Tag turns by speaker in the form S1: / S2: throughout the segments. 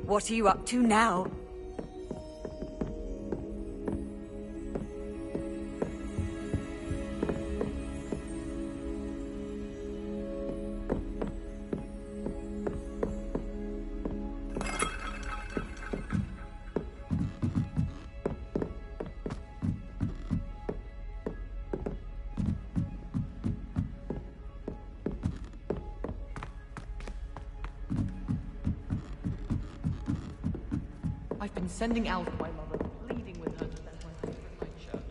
S1: What are you up to now?
S2: I've been sending Al to my mother, pleading with her to let my favorite white shirt.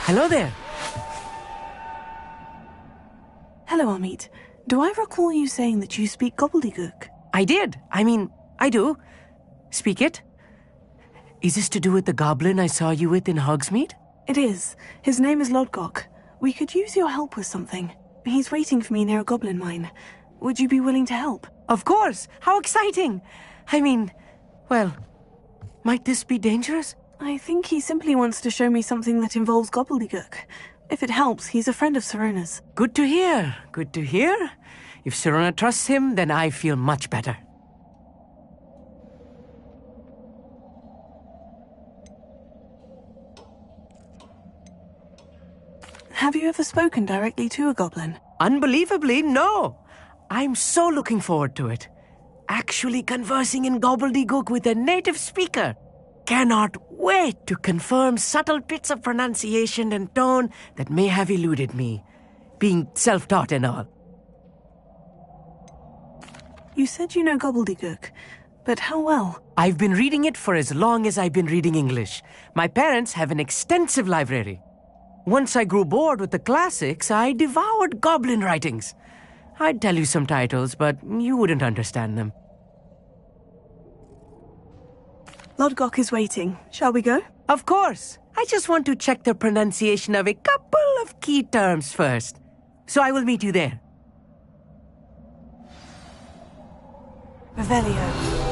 S3: Hello there.
S4: Hello, Amit. Do I recall you saying that you speak gobbledygook?
S3: I did. I do. Speak it. Is this to do with the goblin I saw you with in Hogsmeade?
S4: It is. His name is Lodgok. We could use your help with something. He's waiting for me near a goblin mine. Would you be willing to help?
S3: Of course. How exciting. Well, might this be dangerous?
S4: I think he simply wants to show me something that involves gobbledygook. If it helps, he's a friend of Serona's.
S3: Good to hear. Good to hear. If Serona trusts him, then I feel much better.
S4: Have you ever spoken directly to a goblin?
S3: Unbelievably, no. I'm so looking forward to it. Actually conversing in gobbledygook with a native speaker. Cannot wait to confirm subtle bits of pronunciation and tone that may have eluded me, being self-taught and all.
S4: You said you know gobbledygook, but how well?
S3: I've been reading it for as long as I've been reading English. My parents have an extensive library. Once I grew bored with the classics, I devoured goblin writings. I'd tell you some titles, but you wouldn't understand them.
S4: Lodgok is waiting. Shall we go?
S3: Of course. I just want to check the pronunciation of a couple of key terms first. So I will meet you there.
S4: Revelio.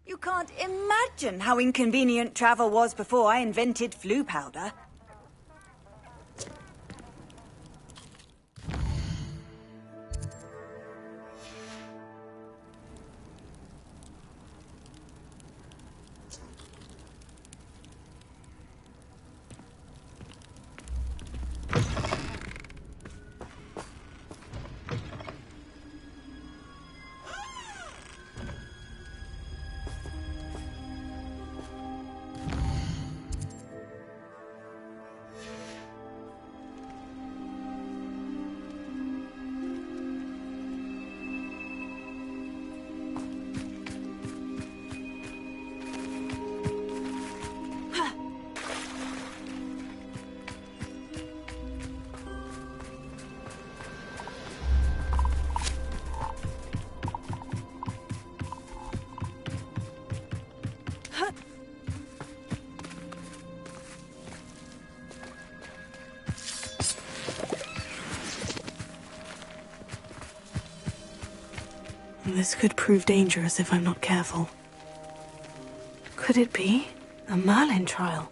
S1: You can't imagine how inconvenient travel was before I invented flu powder.
S4: This could prove dangerous if I'm not careful. Could it be a Merlin trial?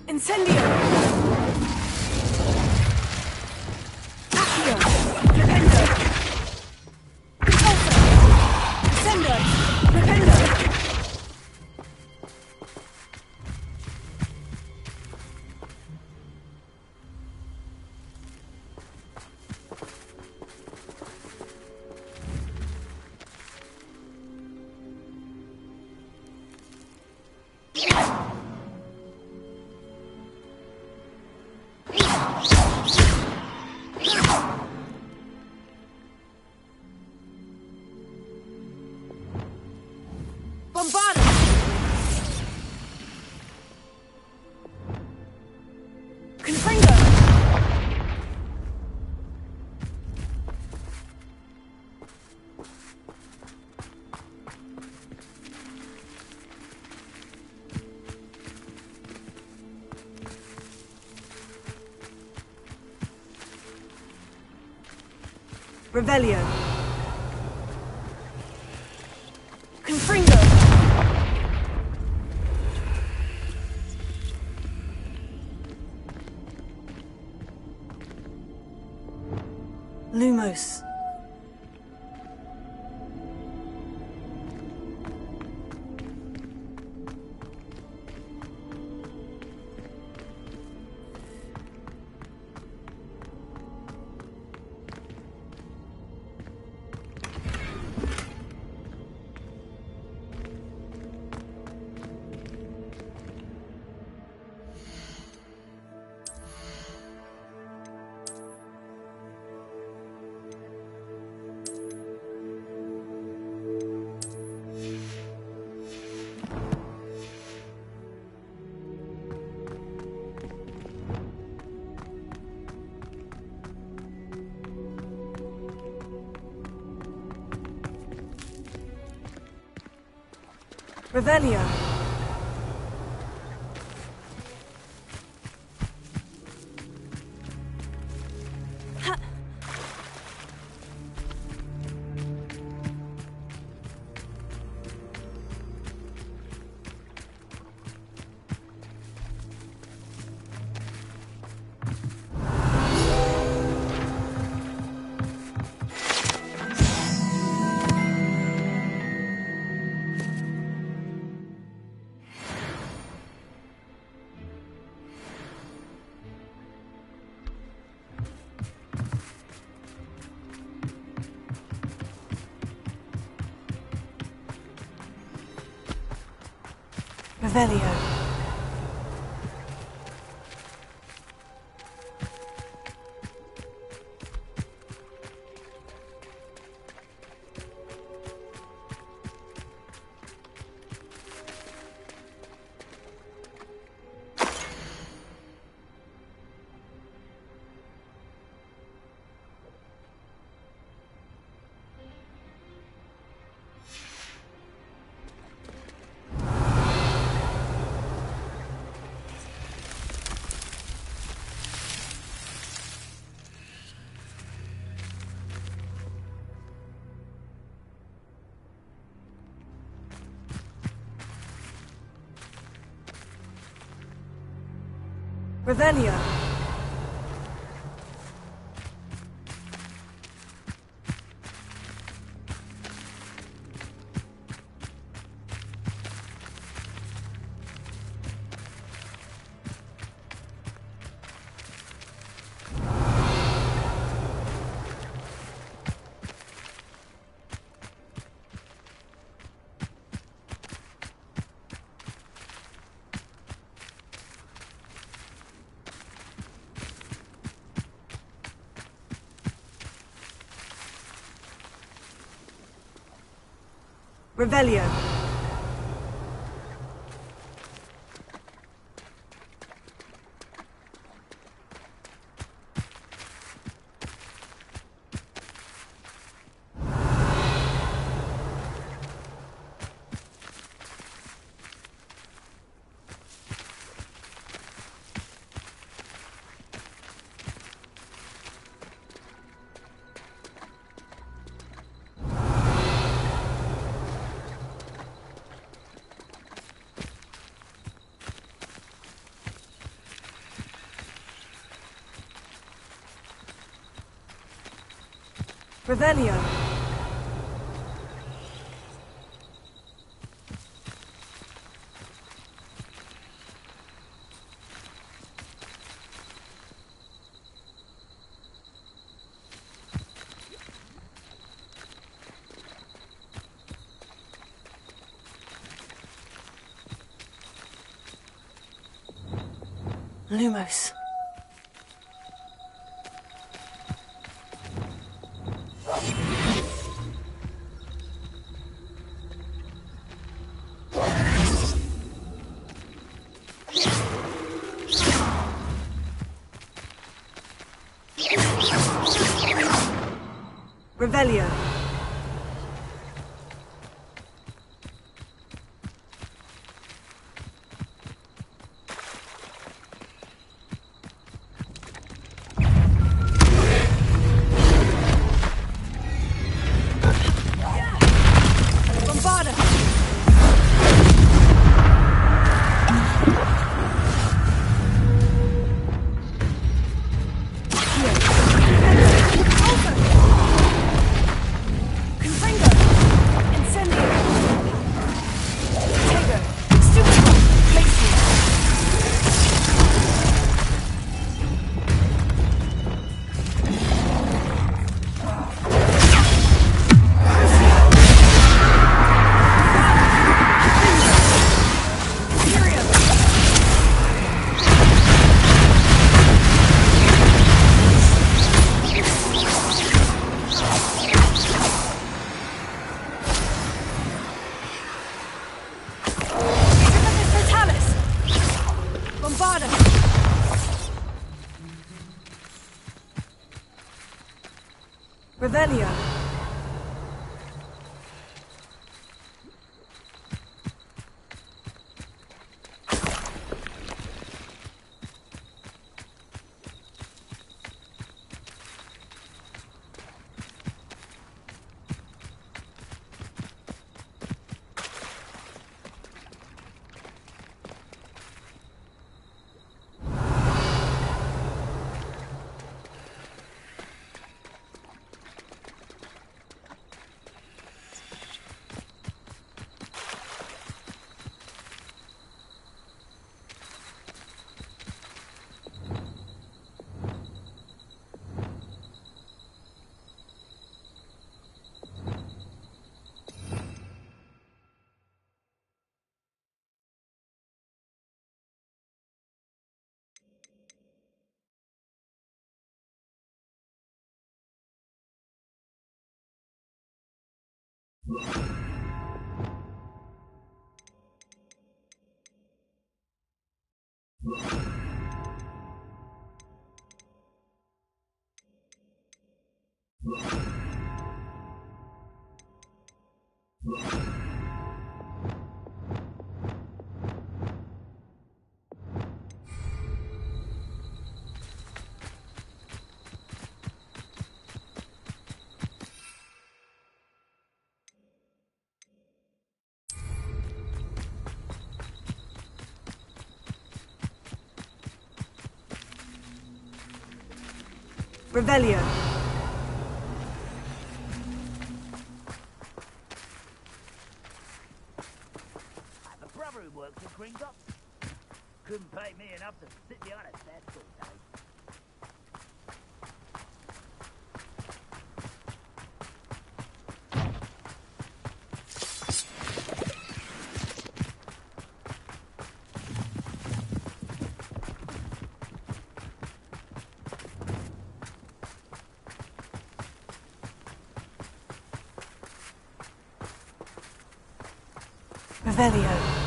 S4: Incendio!
S1: Revelio. Confringo. Lumos. Revelio. Revelio. Revelio. Revelio. Revelio. Lumos. Revelio. Revelio. Revelio.
S5: I have a brother who works at Gringotts. Couldn't pay me enough to sit behind a desk all day.
S1: Revelio.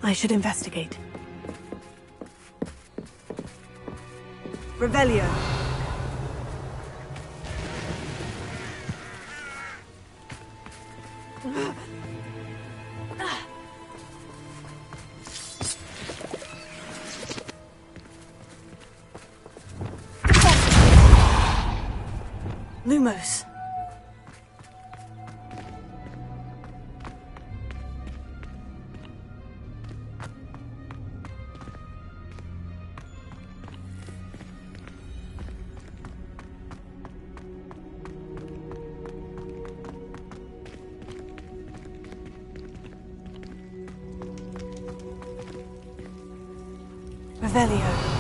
S4: I should investigate.
S1: Revelio.
S4: Lumos.
S1: Revelio.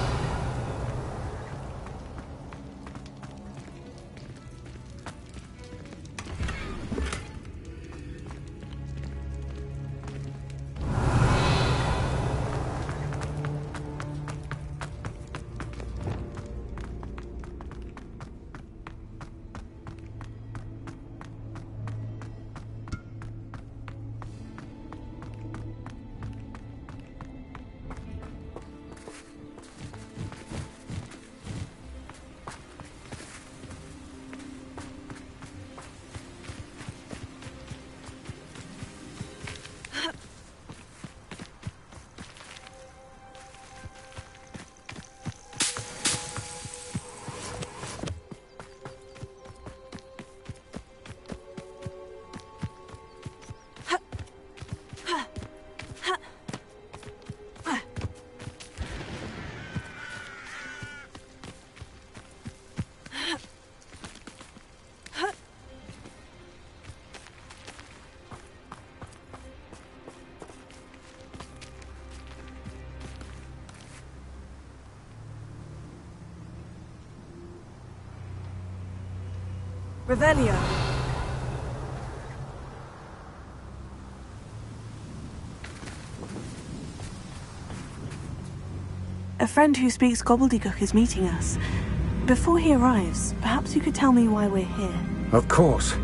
S4: Revelio. A friend who speaks gobbledygook is meeting us. Before he arrives, perhaps you could tell me why we're here.
S6: Of course.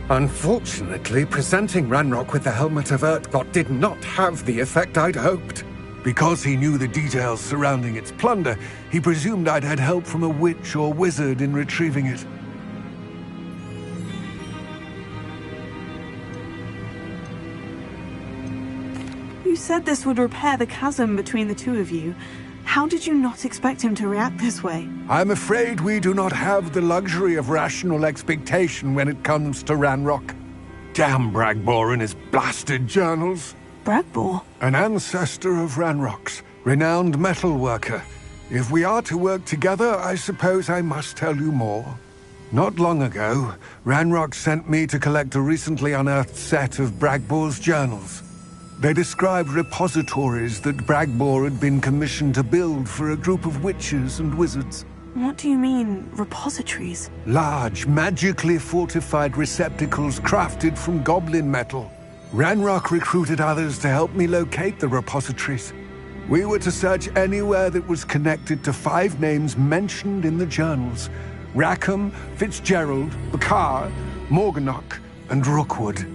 S6: Unfortunately, presenting Ranrok with the Helmet of Urtkot did not have the effect I'd hoped. Because he knew the details surrounding its plunder, he presumed I'd had help from a witch or wizard in retrieving it.
S4: You said this would repair the chasm between the two of you. How did you not expect him to react this way?
S6: I'm afraid we do not have the luxury of rational expectation when it comes to Ranrok. Damn Bragbor and his blasted journals.
S4: Bragbor?
S6: An ancestor of Ranrok's, renowned metal worker. If we are to work together, I suppose I must tell you more. Not long ago, Ranrok sent me to collect a recently unearthed set of Bragbor's journals. They described repositories that Bragbor had been commissioned to build for a group of witches and wizards.
S4: What do you mean, repositories?
S6: Large, magically fortified receptacles crafted from goblin metal. Ranrok recruited others to help me locate the repositories. We were to search anywhere that was connected to 5 names mentioned in the journals: Rackham, Fitzgerald, Bakar, Morganach, and Rookwood.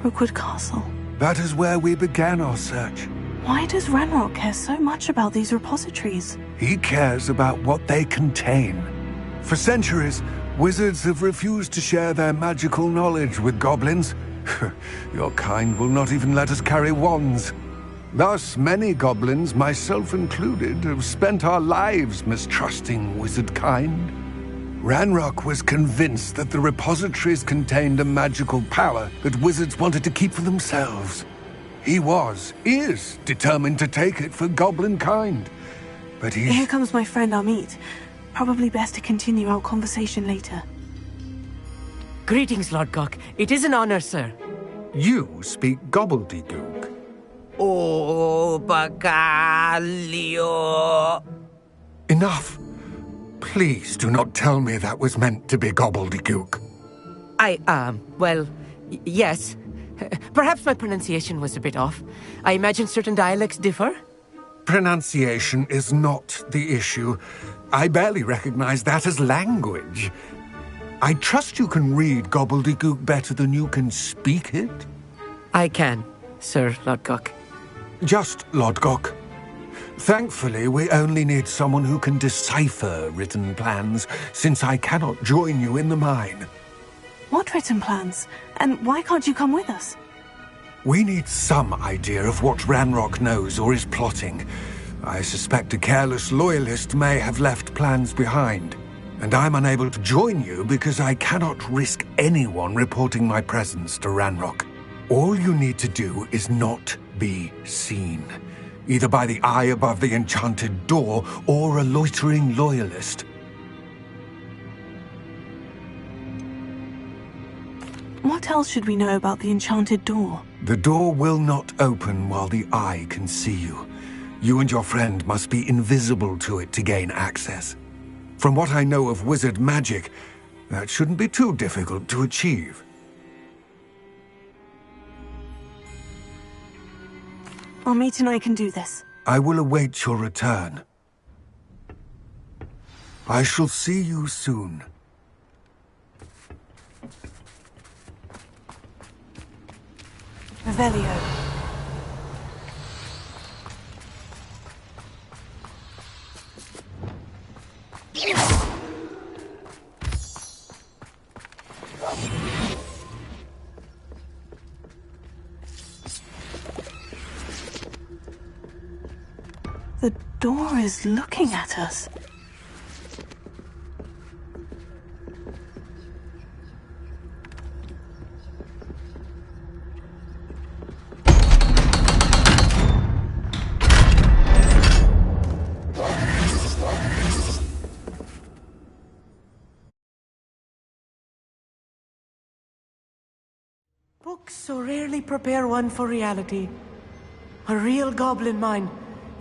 S4: Rookwood Castle.
S6: That is where we began our search.
S4: Why does Ranrok care so much about these repositories?
S6: He cares about what they contain. For centuries, wizards have refused to share their magical knowledge with goblins. Your kind will not even let us carry wands. Thus, many goblins, myself included, have spent our lives mistrusting wizard kind. Ranrok was convinced that the repositories contained a magical power that wizards wanted to keep for themselves. He is determined to take it for goblin kind. But
S4: Here comes my friend Amit. Probably best to continue our conversation later.
S3: Greetings, Lodgok. It is an honor, sir.
S6: You speak gobbledygook.
S3: Oh, Bagalio.
S6: Enough. Please do not tell me that was meant to be gobbledygook.
S3: Yes. Perhaps my pronunciation was a bit off. I imagine certain dialects differ.
S6: Pronunciation is not the issue. I barely recognize that as language. I trust you can read gobbledygook better than you can speak it?
S3: I can, Sir Lodgok.
S6: Just Lodgok. Thankfully, we only need someone who can decipher written plans, since I cannot join you in the mine.
S4: What written plans? And why can't you come with us?
S6: We need some idea of what Ranrok knows or is plotting. I suspect a careless loyalist may have left plans behind. And I'm unable to join you because I cannot risk anyone reporting my presence to Ranrok. All you need to do is not be seen. Either by the eye above the enchanted door, or a loitering loyalist.
S4: What else should we know about the enchanted door?
S6: The door will not open while the eye can see you. You and your friend must be invisible to it to gain access. From what I know of wizard magic, that shouldn't be too difficult to achieve.
S4: Amit and I can do this.
S6: I will await your return. I shall see you soon.
S4: Revelio. The door is looking at us.
S3: Books so rarely prepare one for reality. A real goblin mine.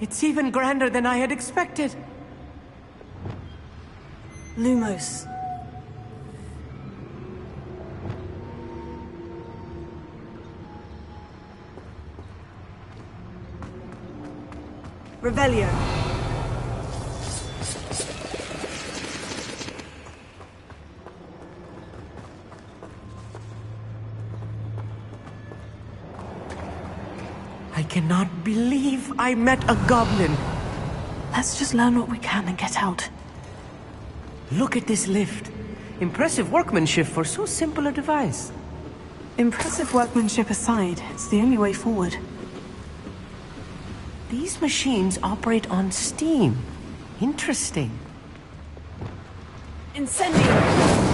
S3: It's even grander than I had expected.
S1: Lumos. Revelio.
S3: I cannot believe I met a goblin.
S4: Let's just learn what we can and get out.
S3: Look at this lift. Impressive workmanship for so simple a device.
S4: Impressive workmanship aside, it's the only way forward.
S3: These machines operate on steam. Interesting.
S1: Incendio.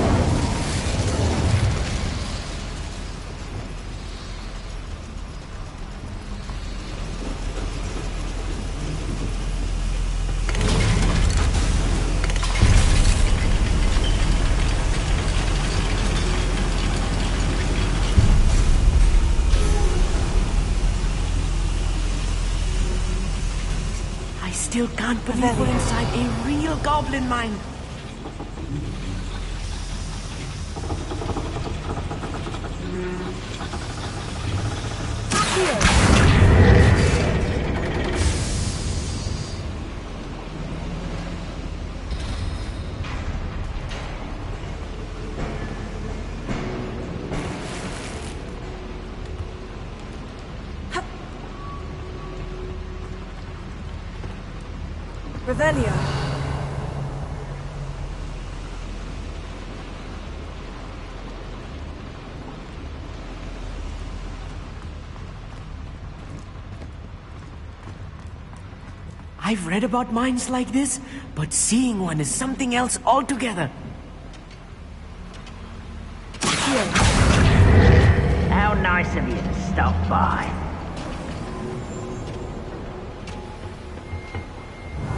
S3: I still can't believe we're inside a real goblin mine.
S1: Revelio.
S3: I've read about mines like this, but seeing one is something else altogether.
S5: How nice of you to stop by.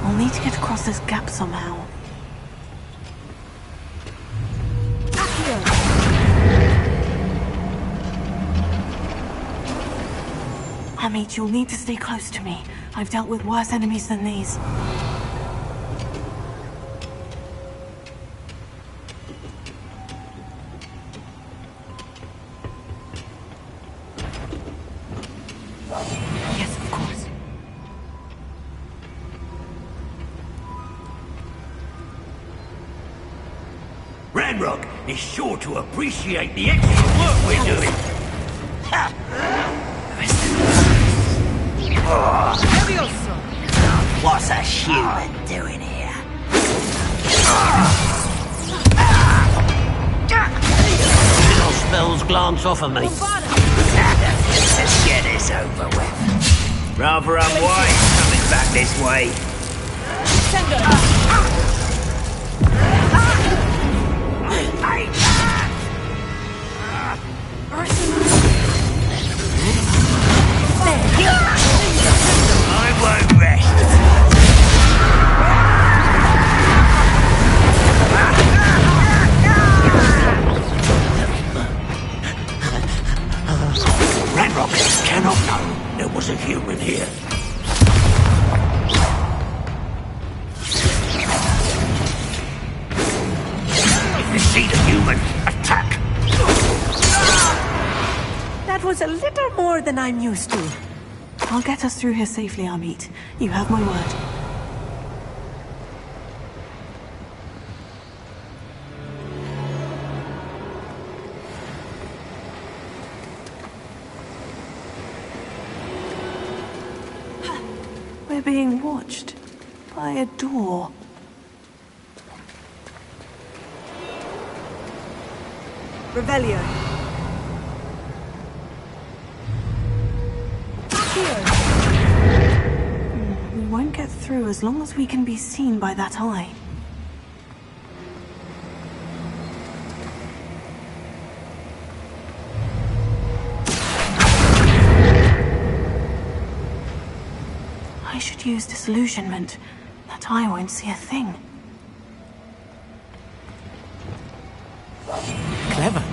S4: I'll need to get across this gap somehow. Amit, you'll need to stay close to me. I've dealt with worse enemies than these.
S3: Yes, of course.
S7: Ranrok is sure to appreciate the excellent work we're doing.
S5: What's a human doing here?
S7: Little spells glance off of me.
S5: Let's get this over with. Rather unwise coming back this way. I won't rest.
S7: Ranrok cannot know there was a human here. If you see the human, attack.
S3: That was a little more than I'm used to.
S4: I'll get us through here safely, Amit. You have my word. We're being watched by a door.
S1: Revelio.
S4: We won't get through as long as we can be seen by that eye. I should use disillusionment. That eye won't see a thing.
S3: Clever.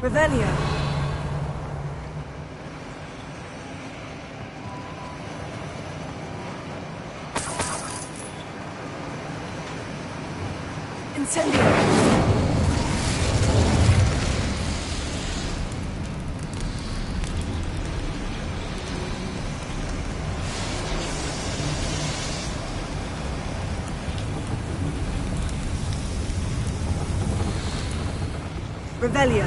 S1: Revelio. Incendio. Revelio.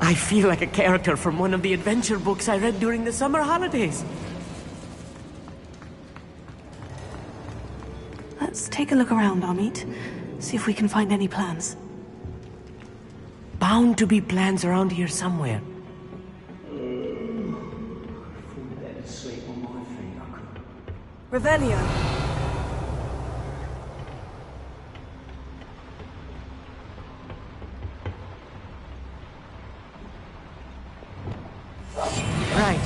S3: I feel like a character from one of the adventure books I read during the summer holidays.
S4: Let's take a look around, Amit. See if we can find any plans.
S3: Bound to be plans around here somewhere.
S1: Revelio.
S3: Right.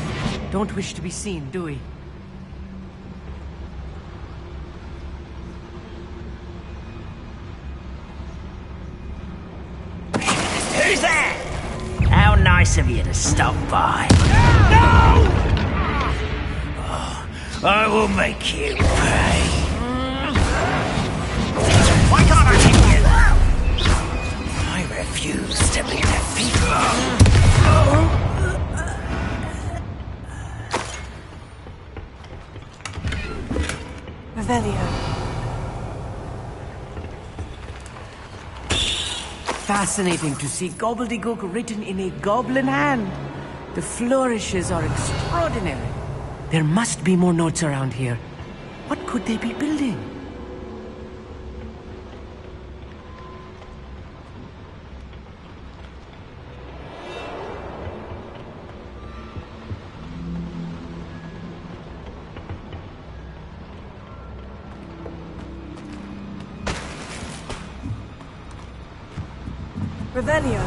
S3: Don't wish to be seen, do we?
S5: Who's that? How nice of you to stop by. No! Oh, I will make you pay. Why can't I hit you? I refuse to be defeated.
S1: Revelio.
S3: Fascinating to see gobbledygook written in a goblin hand. The flourishes are extraordinary. There must be more notes around here. What could they be building?
S1: Revelio.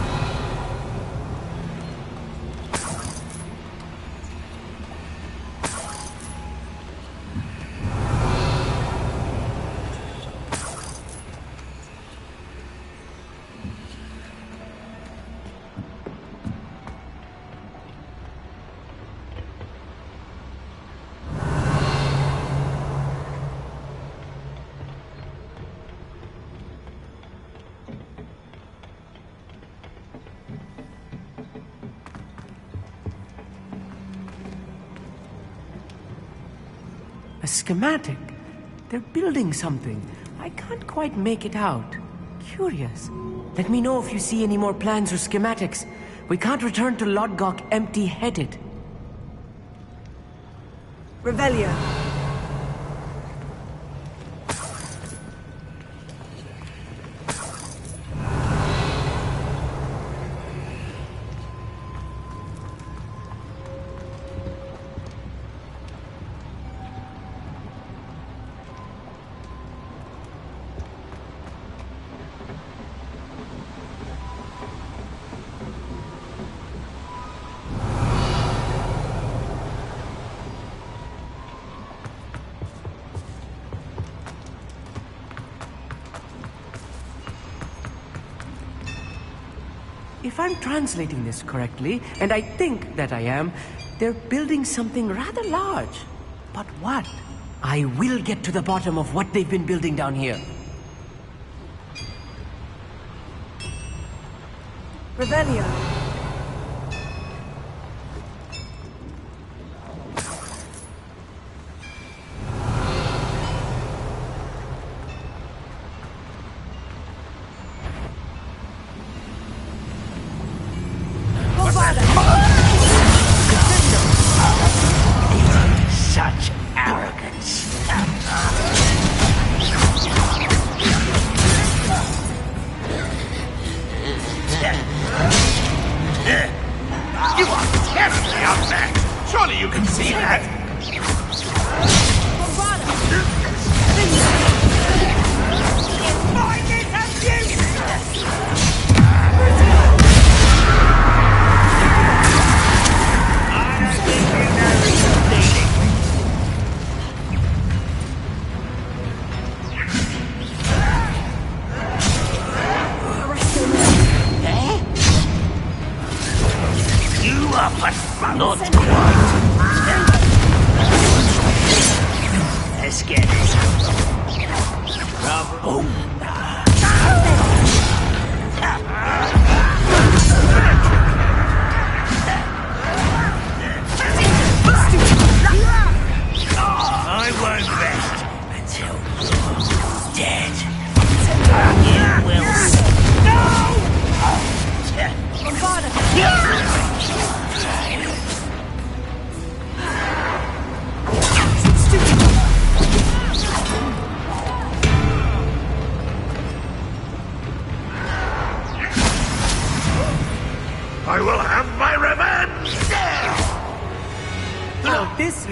S3: A schematic. They're building something. I can't quite make it out. Curious. Let me know if you see any more plans or schematics. We can't return to Lodgok empty-headed.
S1: Revelio.
S3: If I'm translating this correctly, and I think that I am, they're building something rather large. But what? I will get to the bottom of what they've been building down here.
S1: Revelio.
S5: Such arrogance.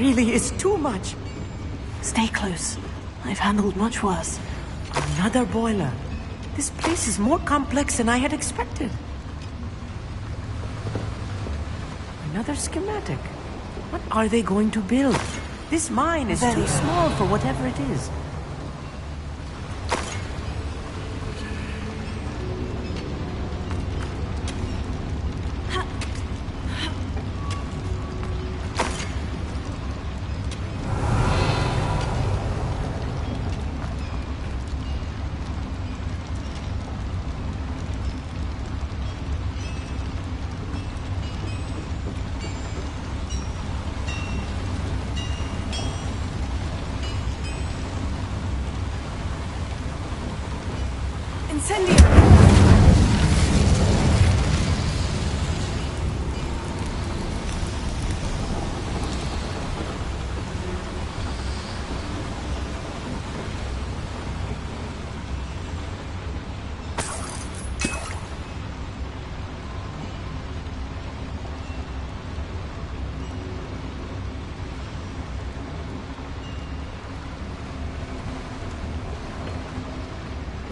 S3: really is too much.
S4: Stay close. I've handled much worse.
S3: Another boiler. This place is more complex than I had expected. Another schematic. What are they going to build? This mine is too small for whatever it is.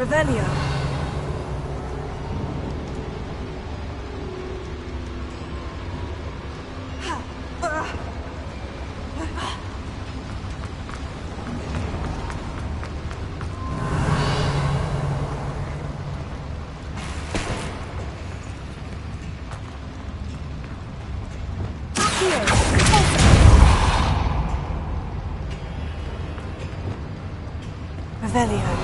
S1: Revelio. Revelio.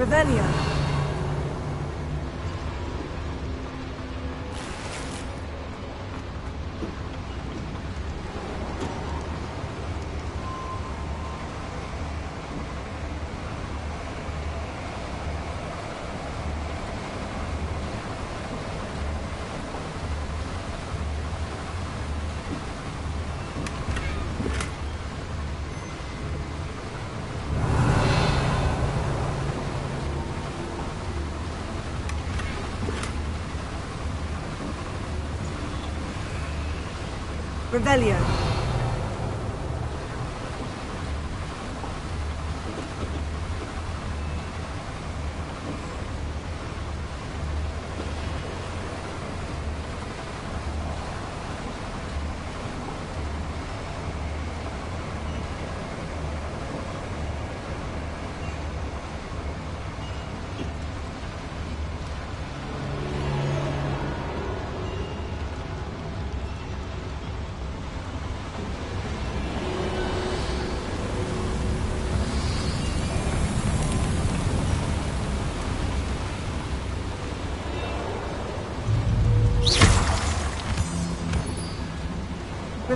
S1: Revelio. Revelio.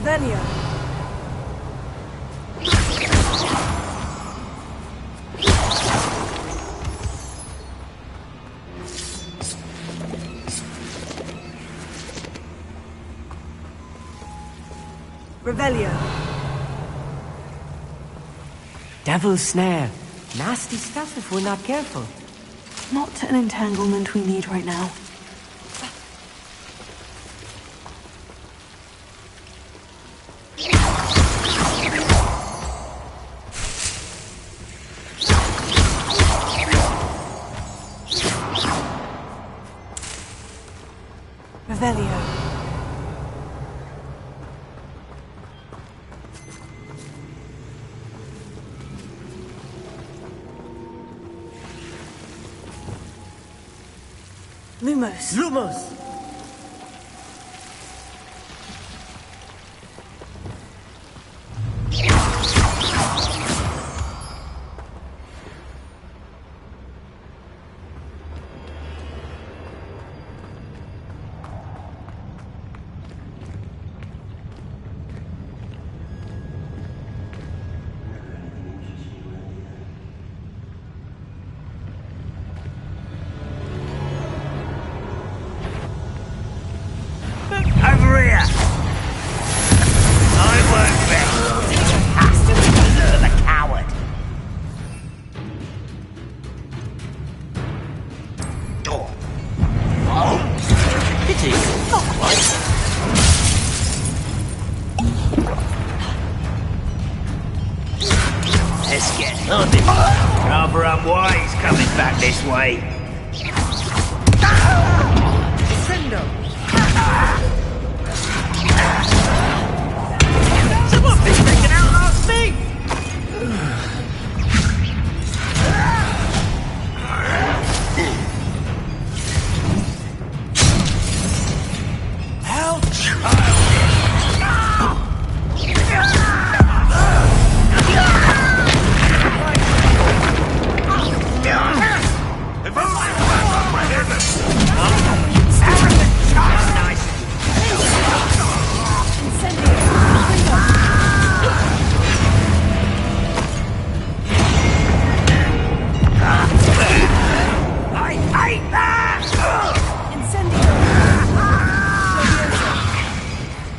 S1: Revelio. Revelio.
S3: Devil's snare. Nasty stuff if we're not careful.
S4: Not an entanglement we need right now. Revelio. Lumos.
S3: Lumos!
S5: Over here! I work best. Has to preserve a coward. Door. Oh! Pity. Not quite. Let's get on it. Rather unwise coming back this way.
S3: Defendo!
S5: Someone's been taken out last thing!
S3: Help!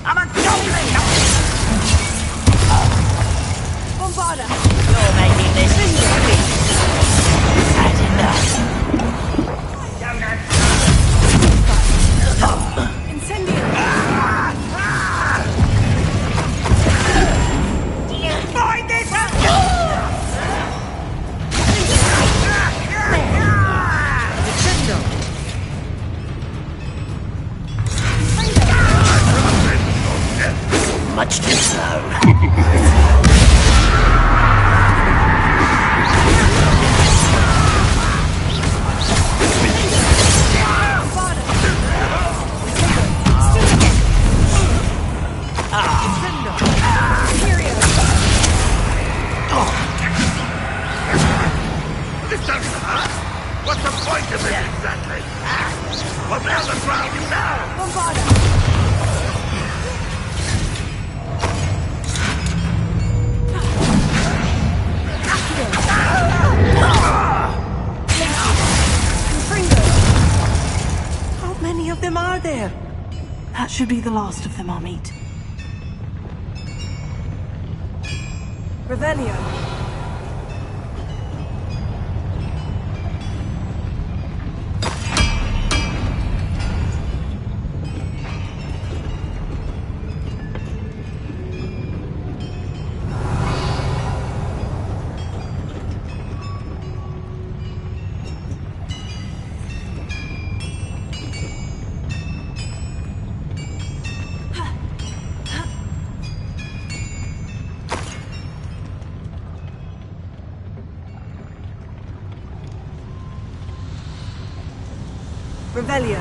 S5: I'm a goblin!
S1: Bombarda!
S5: You're making this easy. Had enough.
S1: Incendio!
S5: Find this up! Much too slow.
S7: This doesn't hurt. What's the point of it exactly? Well, now the ground is down.
S1: Bombarda!
S3: How many of them are there?
S4: That should be the last of them I'll meet.
S1: Revelio! Revelio!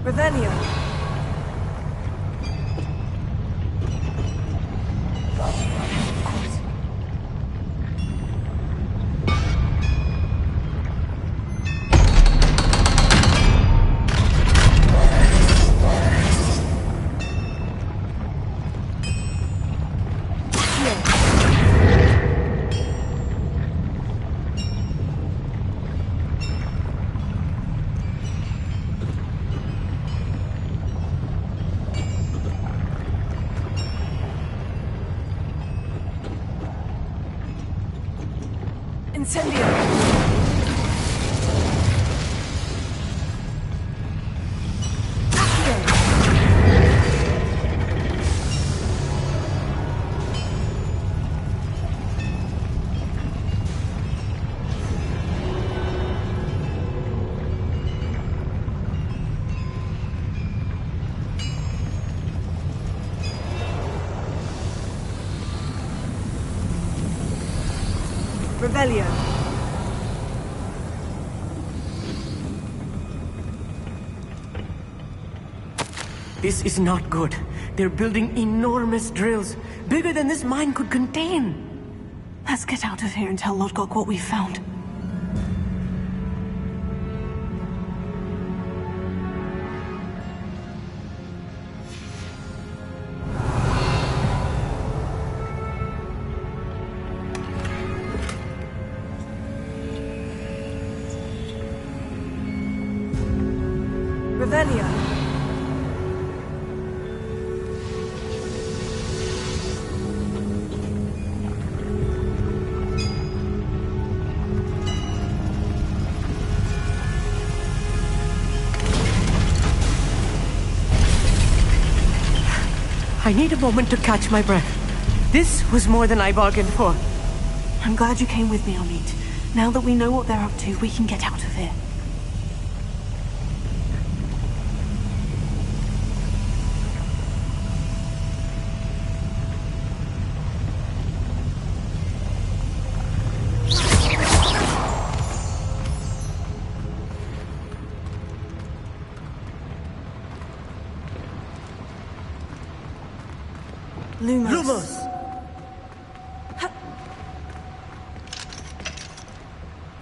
S1: Revelio! Incendio! Revelio.
S3: This is not good. They're building enormous drills, bigger than this mine could contain.
S4: Let's get out of here and tell Lodgok what we found.
S1: Revelio.
S3: I need a moment to catch my breath. This was more than I bargained for.
S4: I'm glad you came with me, Amit. Now that we know what they're up to, we can get out of here.
S3: Lumos!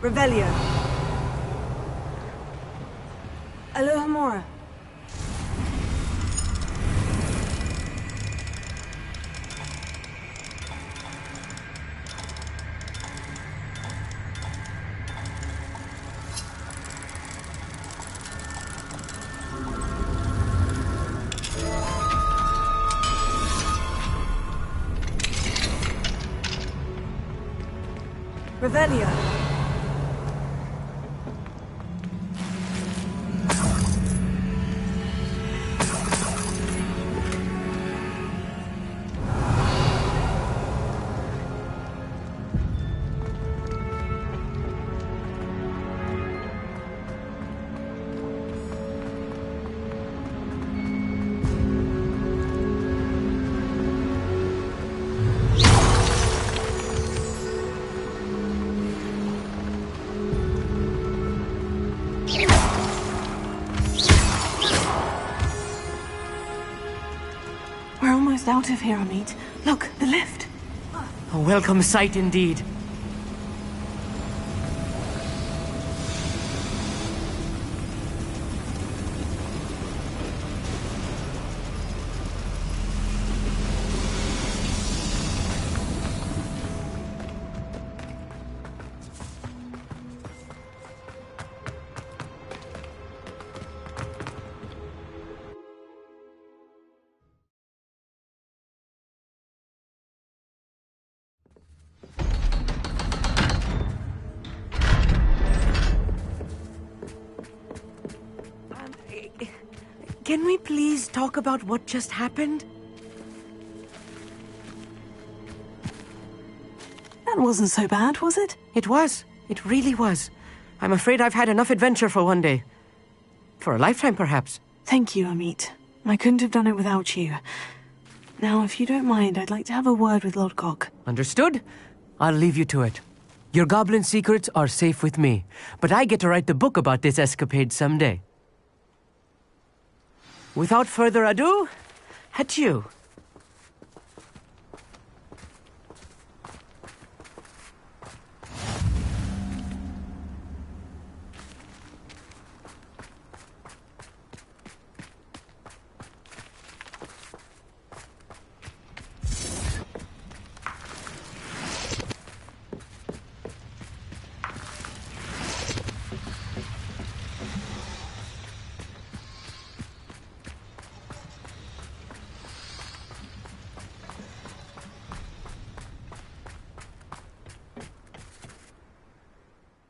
S1: Revelio. Alohomora. Revelio.
S4: We're almost out of here, Amit. Look, the lift.
S3: A welcome sight indeed. Can we please talk about what just happened?
S4: That wasn't so bad, was it?
S3: It was. It really was. I'm afraid I've had enough adventure for one day. For a lifetime, perhaps.
S4: Thank you, Amit. I couldn't have done it without you. Now, if you don't mind, I'd like to have a word with Lodgok.
S3: Understood? I'll leave you to it. Your goblin secrets are safe with me, but I get to write the book about this escapade someday. Without further ado, adieu.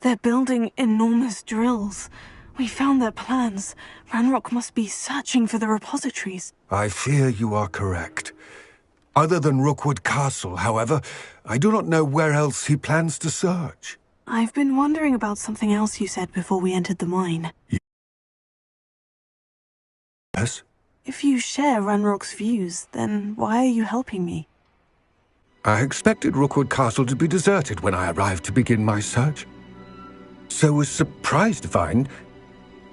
S4: They're building enormous drills. We found their plans. Ranrok must be searching for the repositories.
S6: I fear you are correct. Other than Rookwood Castle, however, I do not know where else he plans to search.
S4: I've been wondering about something else you said before we entered the mine.
S6: Yes?
S4: If you share Ranrock's views, then why are you helping me?
S6: I expected Rookwood Castle to be deserted when I arrived to begin my search. So was surprised to find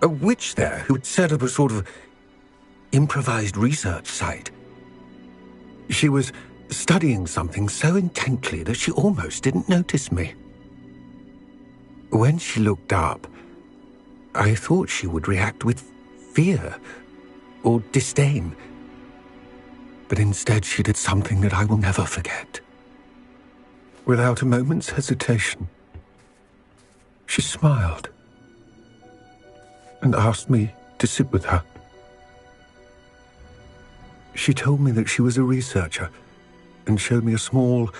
S6: a witch there who had set up a sort of improvised research site. She was studying something so intently that she almost didn't notice me. When she looked up, I thought she would react with fear or disdain. But instead she did something that I will never forget. Without a moment's hesitation, she smiled and asked me to sit with her. She told me that she was a researcher and showed me a small,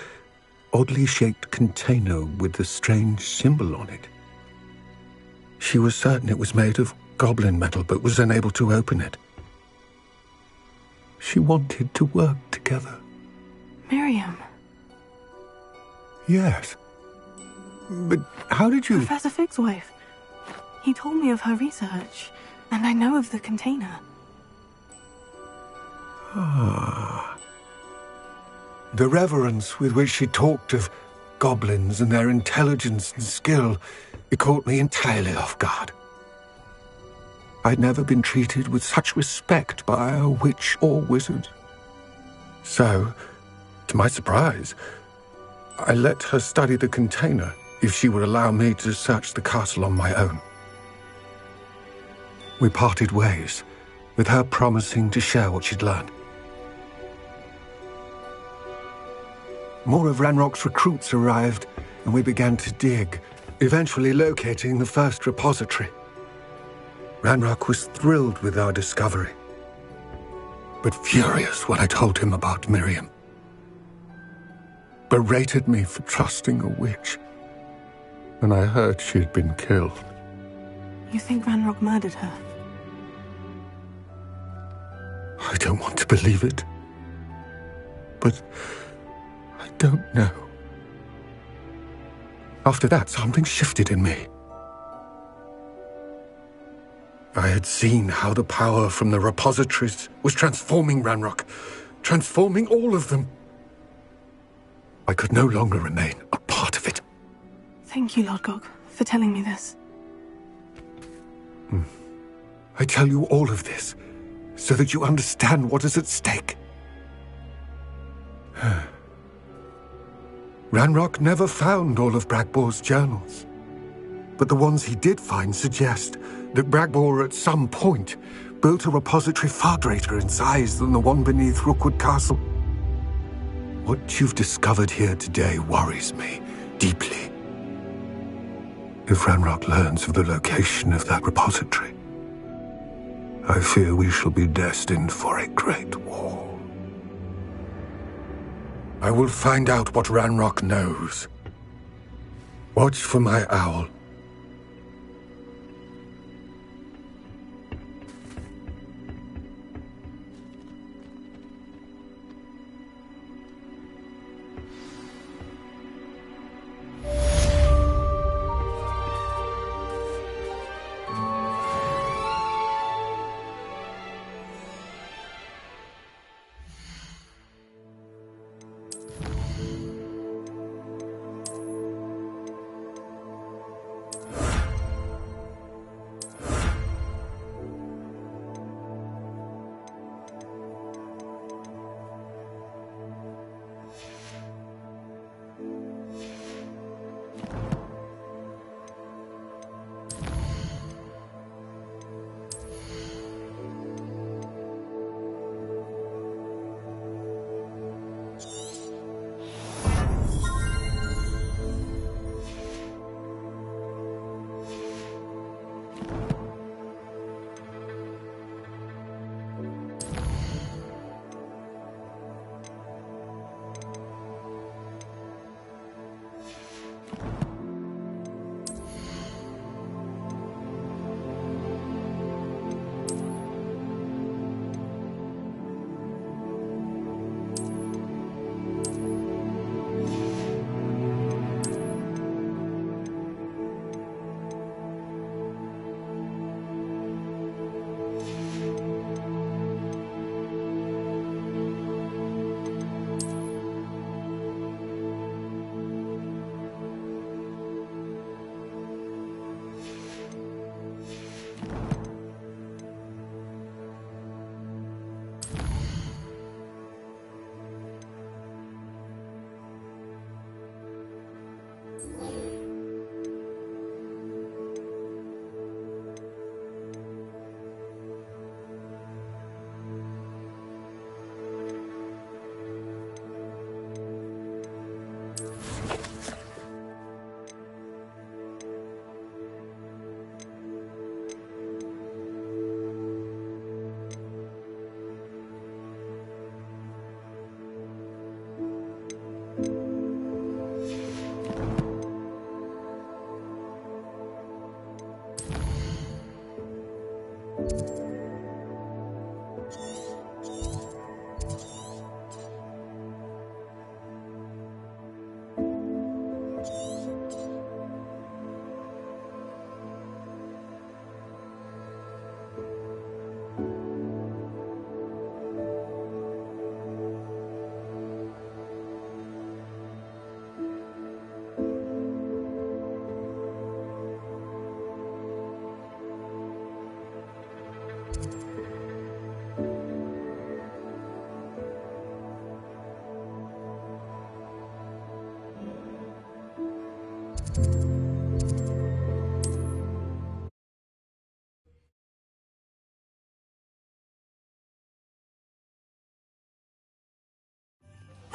S6: oddly shaped container with a strange symbol on it. She was certain it was made of goblin metal, but was unable to open it. She wanted to work together.
S4: Miriam.
S6: Yes. But how did you...
S4: Professor Fig's wife. He told me of her research, and I know of the container.
S6: Ah. The reverence with which she talked of goblins and their intelligence and skill, it caught me entirely off guard. I'd never been treated with such respect by a witch or wizard. So, to my surprise, I let her study the container if she would allow me to search the castle on my own. We parted ways, with her promising to share what she'd learned. More of Ranrock's recruits arrived, and we began to dig, eventually locating the first repository. Ranrok was thrilled with our discovery, but furious when I told him about Miriam. Berated me for trusting a witch when I heard she had been killed.
S4: You think Ranrok murdered her?
S6: I don't want to believe it, but I don't know. After that, something shifted in me. I had seen how the power from the repositories was transforming Ranrok, transforming all of them. I could no longer remain a part of it.
S4: Thank you, Lodgok, for telling me this.
S6: I tell you all of this so that you understand what is at stake. Ranrok never found all of Bragbor's journals, but the ones he did find suggest that Bragbor at some point built a repository far greater in size than the one beneath Rookwood Castle. What you've discovered here today worries me deeply. If Ranrok learns of the location of that repository, I fear we shall be destined for a great war. I will find out what Ranrok knows. Watch for my owl.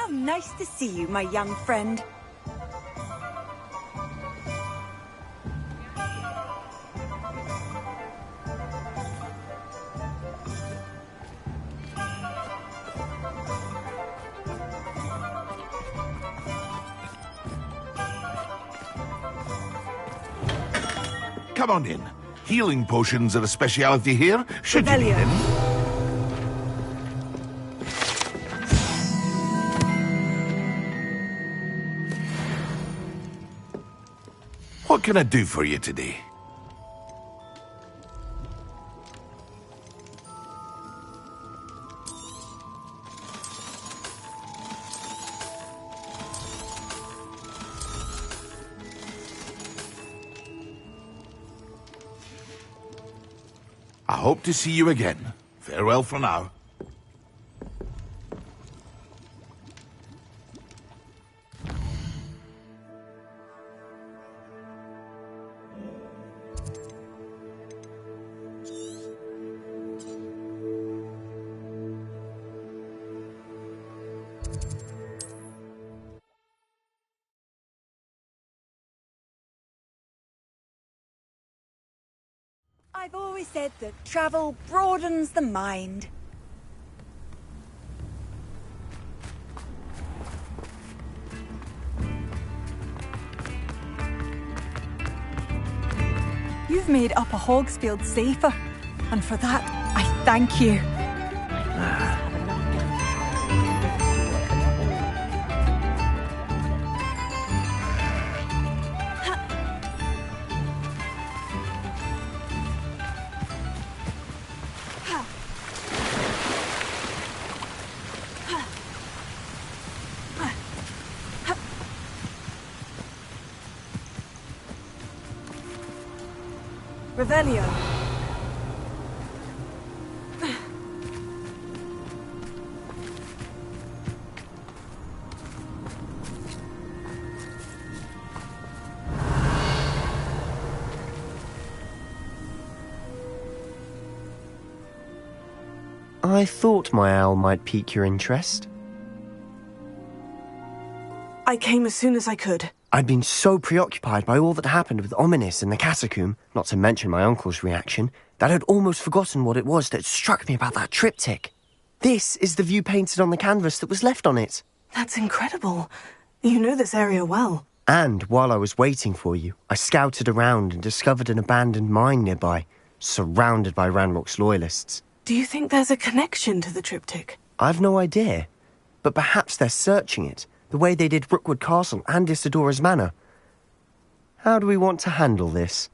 S1: How nice to see you, my young friend.
S7: Come on in. Healing potions are a speciality here. Should you need
S1: Revelio.
S7: any? What can I do for you today? I hope to see you again. Farewell for now.
S1: I've always said that travel broadens the mind. You've made Upper Hogsfield safer, and for that, I thank you. Revelio.
S3: I thought my owl might pique your interest.
S4: I came as soon as I could.
S3: I'd been so preoccupied by all that happened with Ominis and the catacomb, not to mention my uncle's reaction, that I'd almost forgotten what it was that struck me about that triptych. This is the view painted on the canvas that was left on it.
S4: That's incredible. You know this area well.
S3: And while I was waiting for you, I scouted around and discovered an abandoned mine nearby, surrounded by Ranrok's loyalists.
S4: Do you think there's a connection to the triptych?
S3: I've no idea, but perhaps they're searching it, the way they did Rookwood Castle and Isidora's Manor. How do we want to handle this?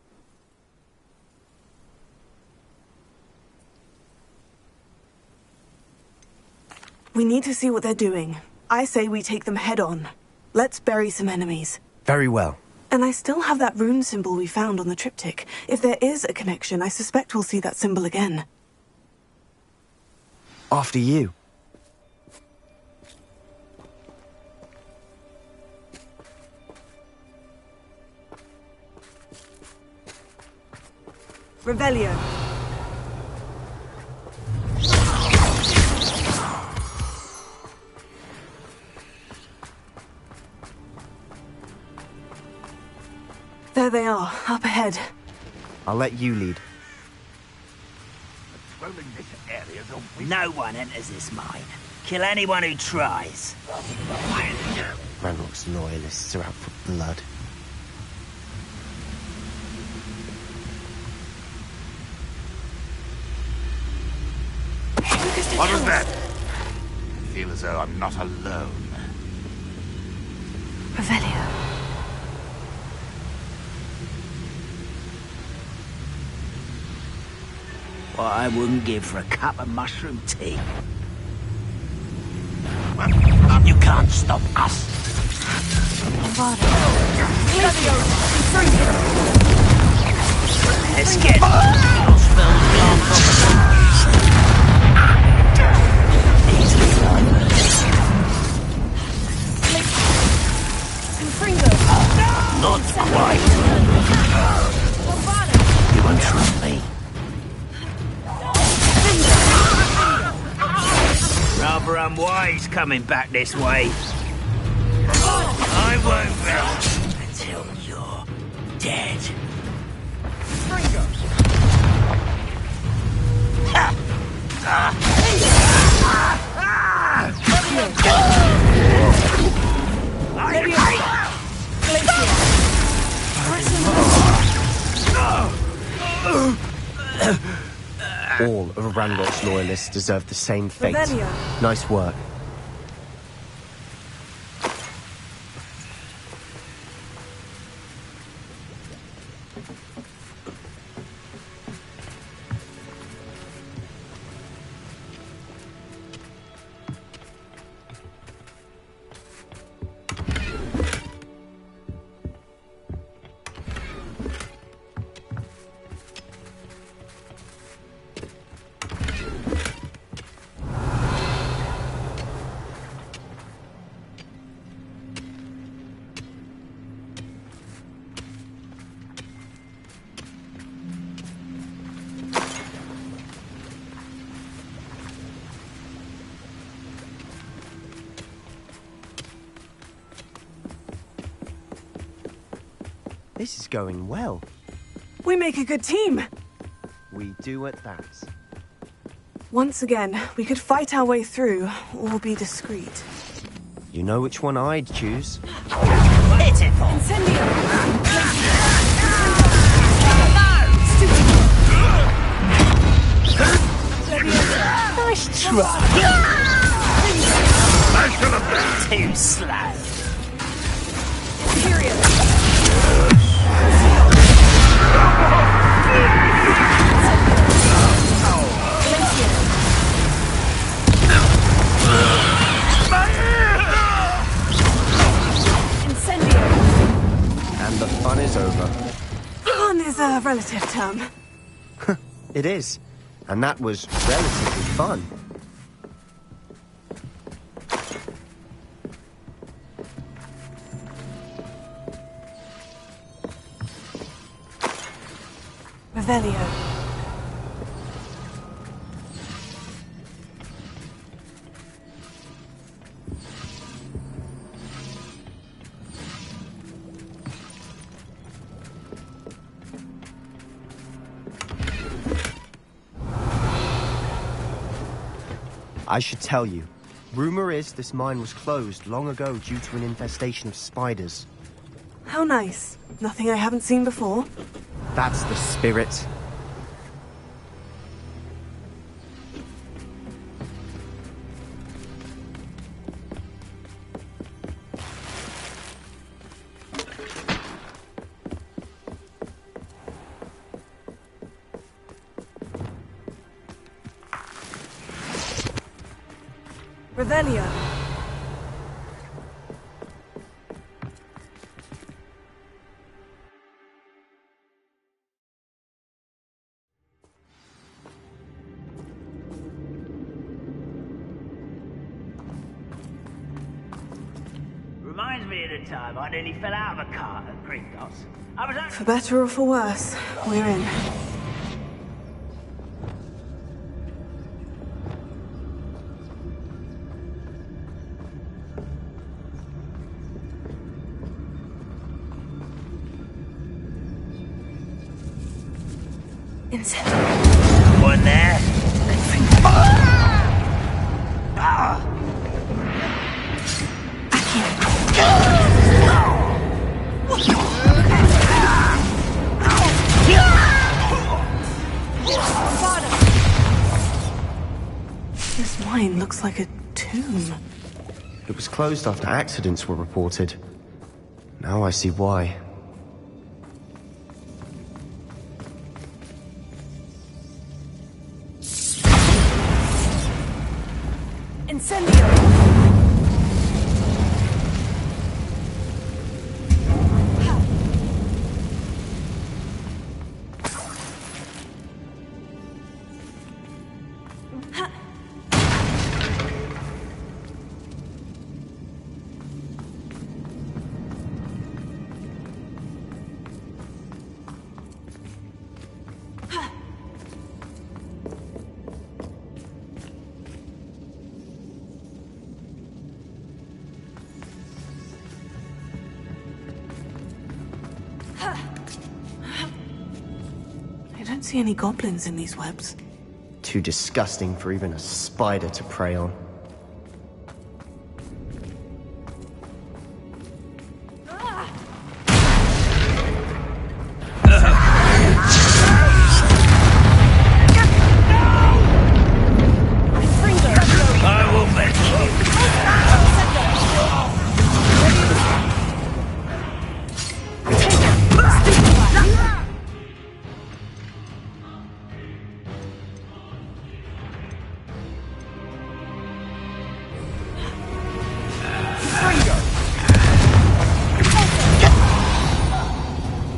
S4: We need to see what they're doing. I say we take them head on. Let's bury some enemies.
S3: Very well.
S4: And I still have that rune symbol we found on the triptych. If there is a connection, I suspect we'll see that symbol again.
S3: After you.
S4: Revelio. There they are, up ahead.
S8: I'll let you lead.
S7: Patrolling this area's a waste.
S5: No one enters this mine. Kill anyone who tries.
S8: Ranrok's loyalists are out for blood.
S7: What was that? I feel as though I'm not alone.
S4: Revelio.
S5: What I wouldn't give for a cup of mushroom tea. You can't stop us. Let's get not quite. You won't trust me. Rather unwise coming back this way. I won't rest until you're dead.
S8: All of Ranrok's loyalists deserve the same fate.
S4: Revelio.
S8: Nice work. This is going well.
S4: We make a good team.
S8: We do at that.
S4: Once again, we could fight our way through, or be discreet.
S8: You know which one I'd choose.
S5: Pitiful. Nice try. Too slow.
S8: And the fun is over.
S4: Fun is a relative term.
S8: It is. And that was relatively fun.
S4: Revelio.
S8: I should tell you. Rumor is this mine was closed long ago due to an infestation of spiders.
S4: How nice. Nothing I haven't seen before.
S8: That's the spirit.
S4: Revelio.
S5: Reminds me of the time I nearly fell out of a cart at Gringotts. I was
S4: For better or for worse, we're in. Incendio.
S5: One there.
S4: This mine looks like a tomb.
S8: It was closed after accidents were reported. Now I see why.
S4: Incendio! I don't see any goblins in these webs.
S8: Too disgusting for even a spider to prey on.
S5: I will make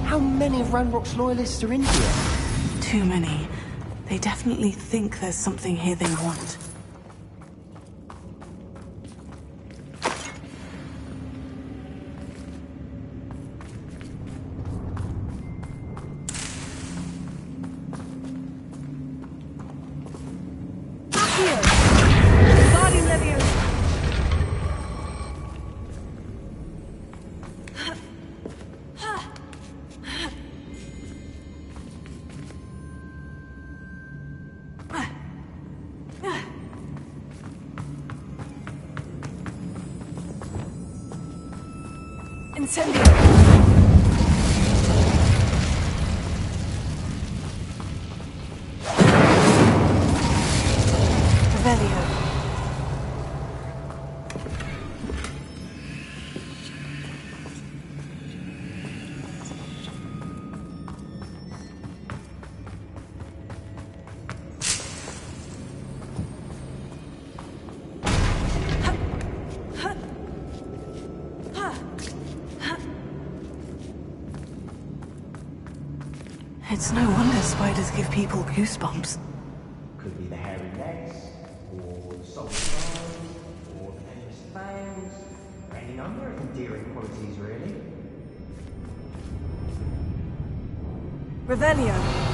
S8: How many of Ranrok's loyalists are in here?
S4: Too many. They definitely think there's something here they want. Incendio! Revelio. It's no wonder spiders give people goosebumps.
S8: Could be the hairy legs, or the soft eyes, or the venomous fangs. Any number of endearing qualities, really.
S4: Revelio.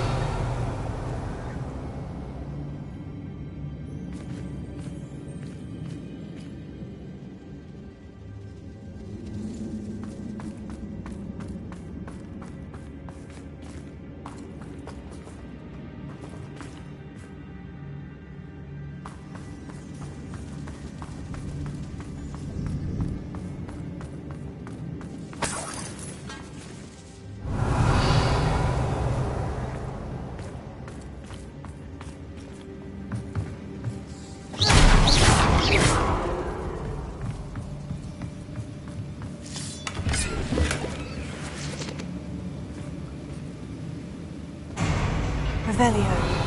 S4: Revelio.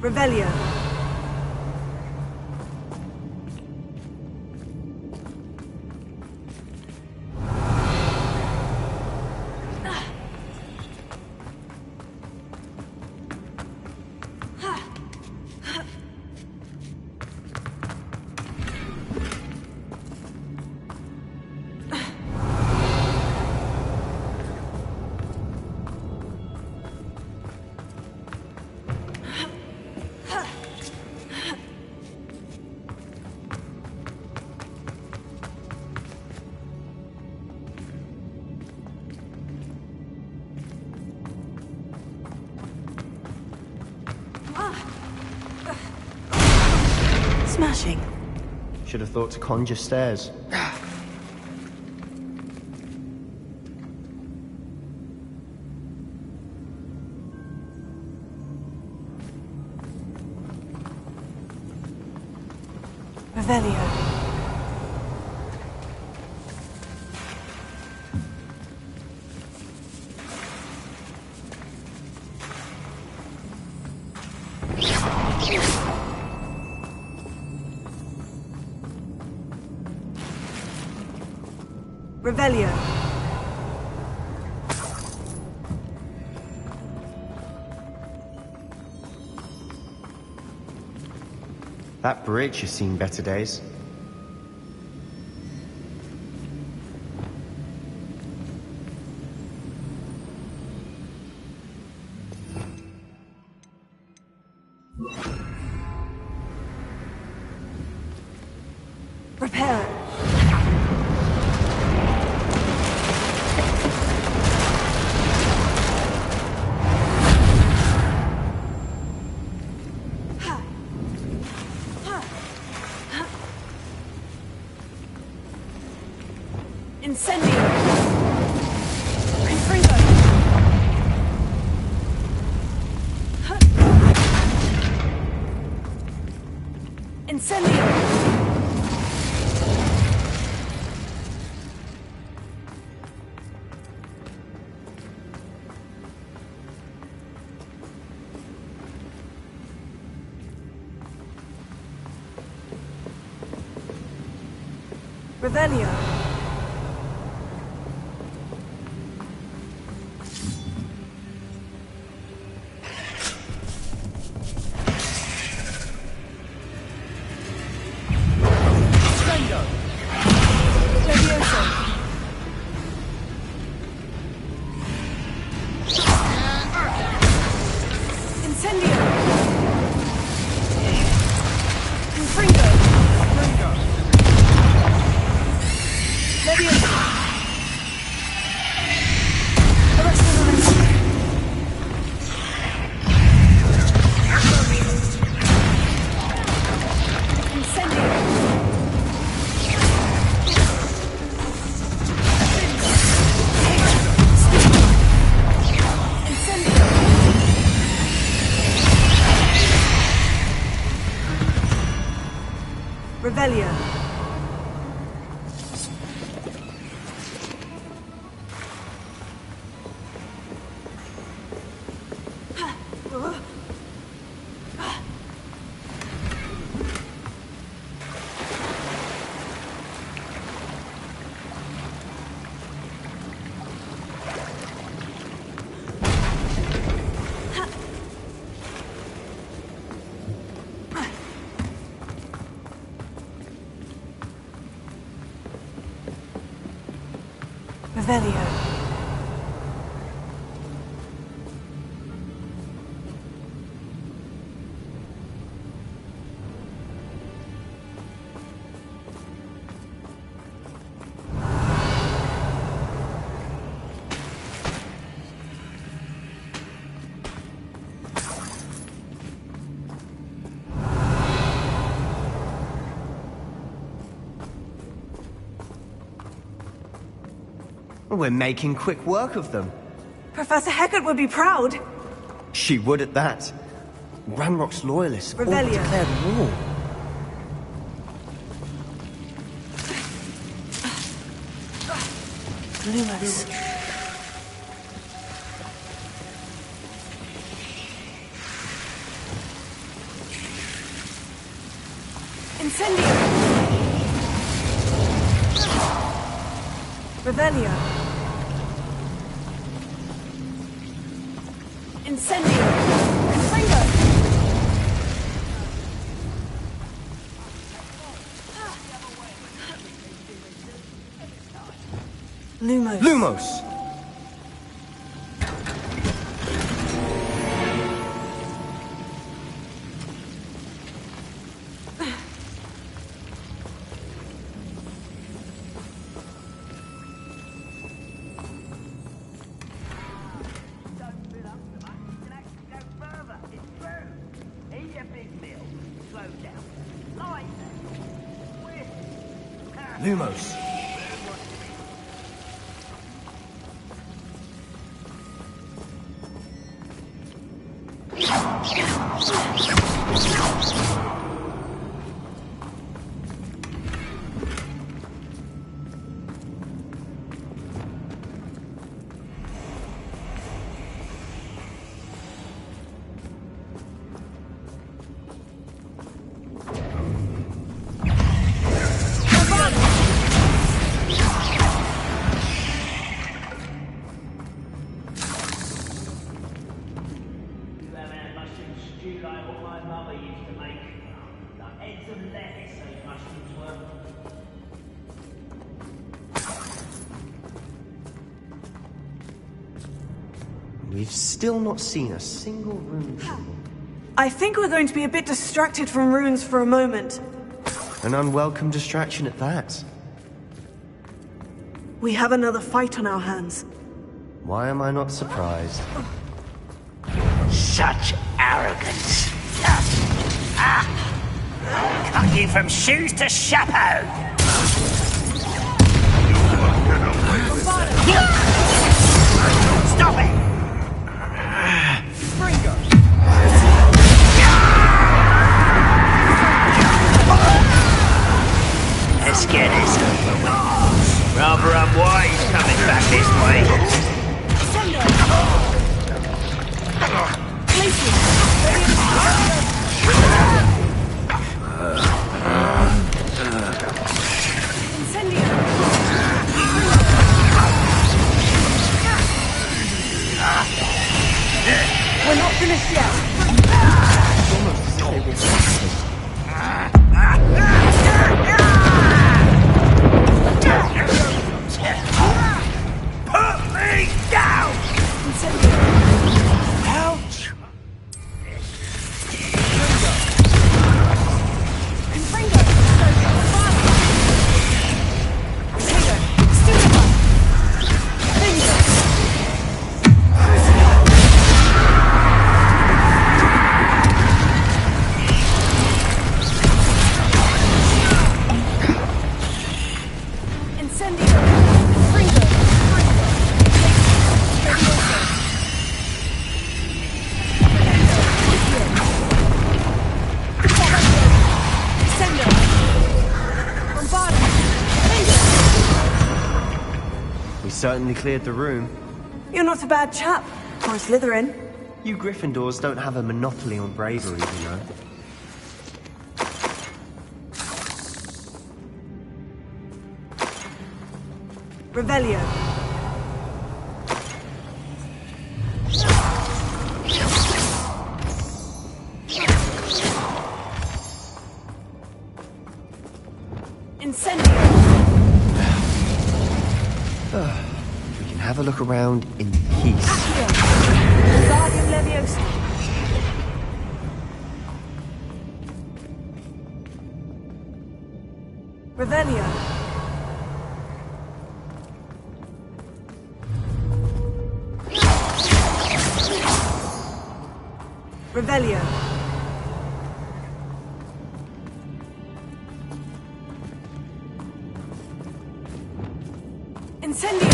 S4: Revelio. smashing.
S8: Should have thought to conjure stairs.
S4: Revelio.
S1: Revelio.
S8: That bridge has seen better days.
S1: Prepare. Incendio! Confringo! Incendio! Revelio! Revelio. Revelio.
S8: We're making quick work of them.
S1: Professor Hecat would be proud.
S8: She would at that. Ranrock's loyalists have all
S1: Revelio.
S8: declared war.
S4: Lewis.
S1: Incendio. Revelio. Incendio. Confringo.
S4: Lumos.
S8: Lumos!
S5: Eat a big meal. Slow down. Light.
S8: Lumos. We've still not seen a single rune symbol.
S4: I think we're going to be a bit distracted from runes for a moment.
S8: An unwelcome distraction at that.
S4: We have another fight on our hands.
S8: Why am I not surprised?
S5: Such arrogance. Cut you from shoes to chapeau. Stop it! Let's get this over with. Rather unwise coming back this way.
S1: We're not finished yet.
S5: Put me down!
S1: Ouch!
S8: Certainly cleared the room.
S4: You're not a bad chap, for a Slytherin.
S8: You Gryffindors don't have a monopoly on bravery, you know.
S4: Revelio. Incendio.
S8: We can have a look around in peace.
S4: Guardian Leviosa. Revelio. Revelio. Incendio.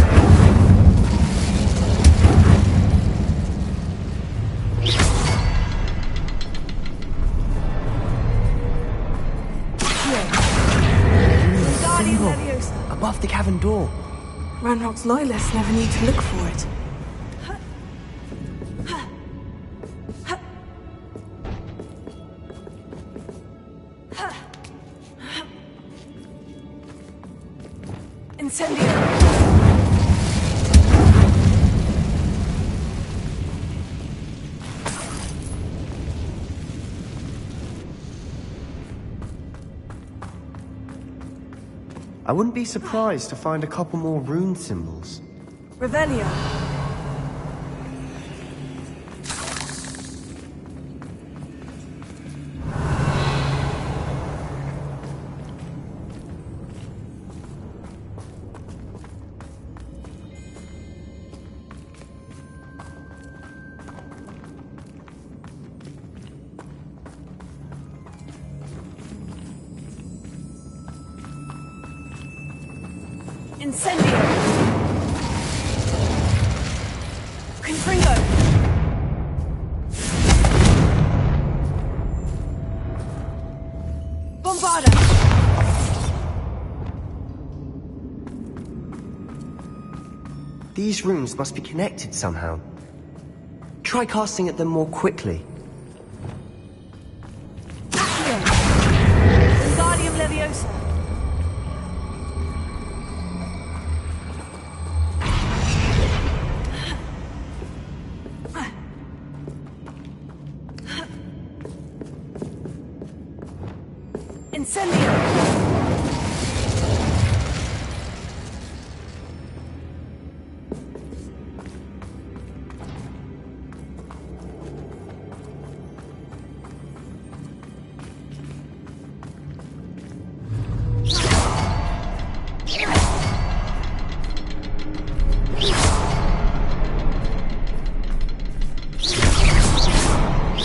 S4: Guardian Leviosa.
S8: Above the cavern door.
S4: Ranrock's loyalists never need to look for it. Incendio.
S8: I wouldn't be surprised to find a couple more rune symbols.
S4: Revelio.
S1: Incendio! Confringo! Bombarda!
S9: These rooms must be connected somehow. Try casting at them more quickly.
S1: Wingardium Leviosa! Incendio!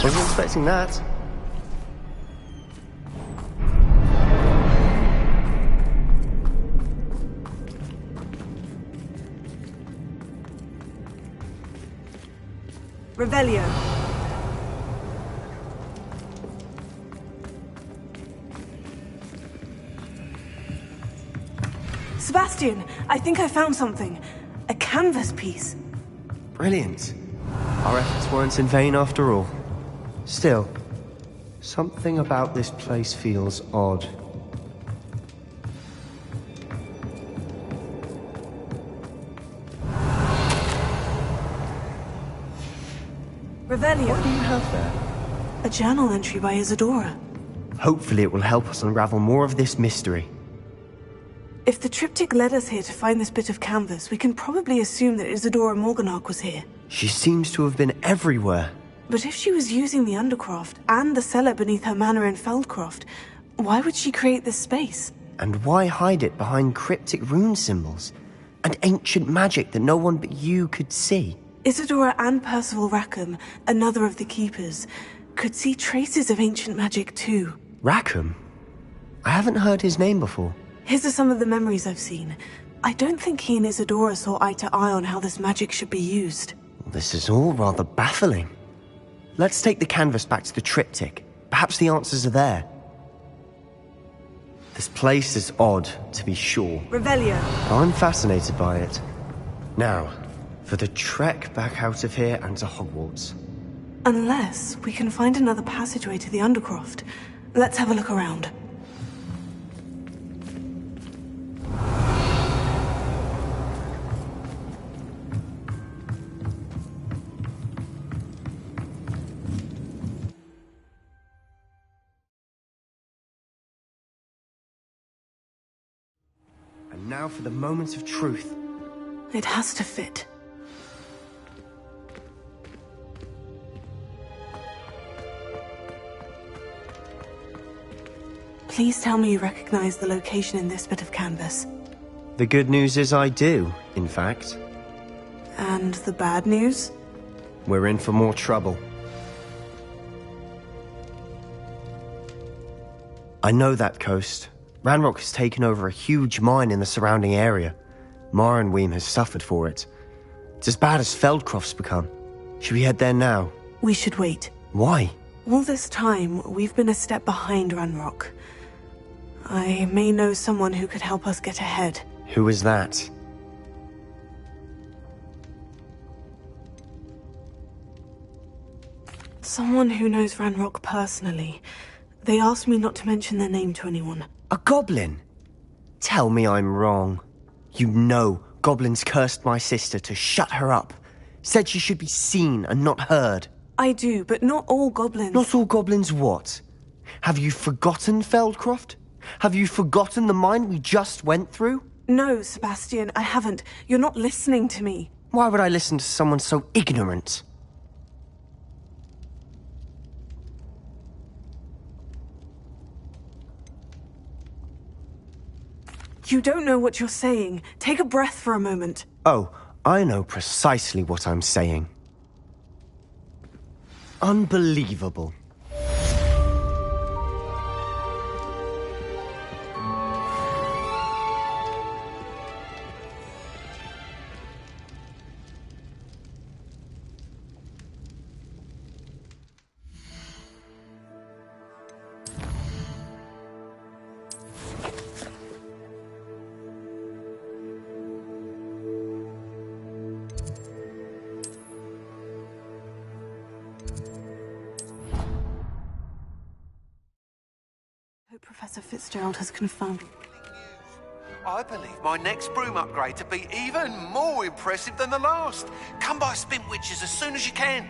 S9: Wasn't expecting that.
S1: Revelio.
S4: Sebastian, I think I found something. A canvas piece.
S9: Brilliant. Our efforts weren't in vain after all. Still, something about this place feels odd.
S1: Revelio.
S9: What do you have there?
S4: A journal entry by Isadora.
S9: Hopefully it will help us unravel more of this mystery.
S4: If the triptych led us here to find this bit of canvas, we can probably assume that Isadora Morganach was here.
S9: She seems to have been everywhere.
S4: But if she was using the Undercroft and the cellar beneath her manor in Feldcroft, why would she create this space?
S9: And why hide it behind cryptic rune symbols? And ancient magic that no one but you could see?
S4: Isadora and Percival Rackham, another of the Keepers, could see traces of ancient magic too.
S9: Rackham? I haven't heard his name before.
S4: His are some of the memories I've seen. I don't think he and Isadora saw eye to eye on how this magic should be used.
S9: This is all rather baffling. Let's take the canvas back to the triptych. Perhaps the answers are there. This place is odd, to be sure.
S1: Revelio.
S9: I'm fascinated by it. Now, for the trek back out of here and to Hogwarts.
S4: Unless we can find another passageway to the Undercroft. Let's have a look around.
S9: And now for the moment of truth.
S4: It has to fit. Please tell me you recognize the location in this bit of canvas.
S9: The good news is I do, in fact.
S4: And the bad news?
S9: We're in for more trouble. I know that coast. Ranrok has taken over a huge mine in the surrounding area. Marrenweem has suffered for it. It's as bad as Feldcroft's become. Should we head there now?
S4: We should wait.
S9: Why?
S4: All this time, we've been a step behind Ranrok. I may know someone who could help us get ahead.
S9: Who is that?
S4: Someone who knows Ranrok personally. They asked me not to mention their name to anyone.
S9: A goblin? Tell me I'm wrong. You know goblins cursed my sister to shut her up. Said she should be seen and not heard.
S4: I do, but not all goblins.
S9: Not all goblins what? Have you forgotten Feldcroft? Have you forgotten the mine we just went through?
S4: No, Sebastian, I haven't. You're not listening to me.
S9: Why would I listen to someone so ignorant?
S4: You don't know what you're saying. Take a breath for a moment.
S9: Oh, I know precisely what I'm saying. Unbelievable.
S4: Professor Fitzgerald has confirmed.
S10: I believe my next broom upgrade to be even more impressive than the last. Come by Spin Witches as soon as you can.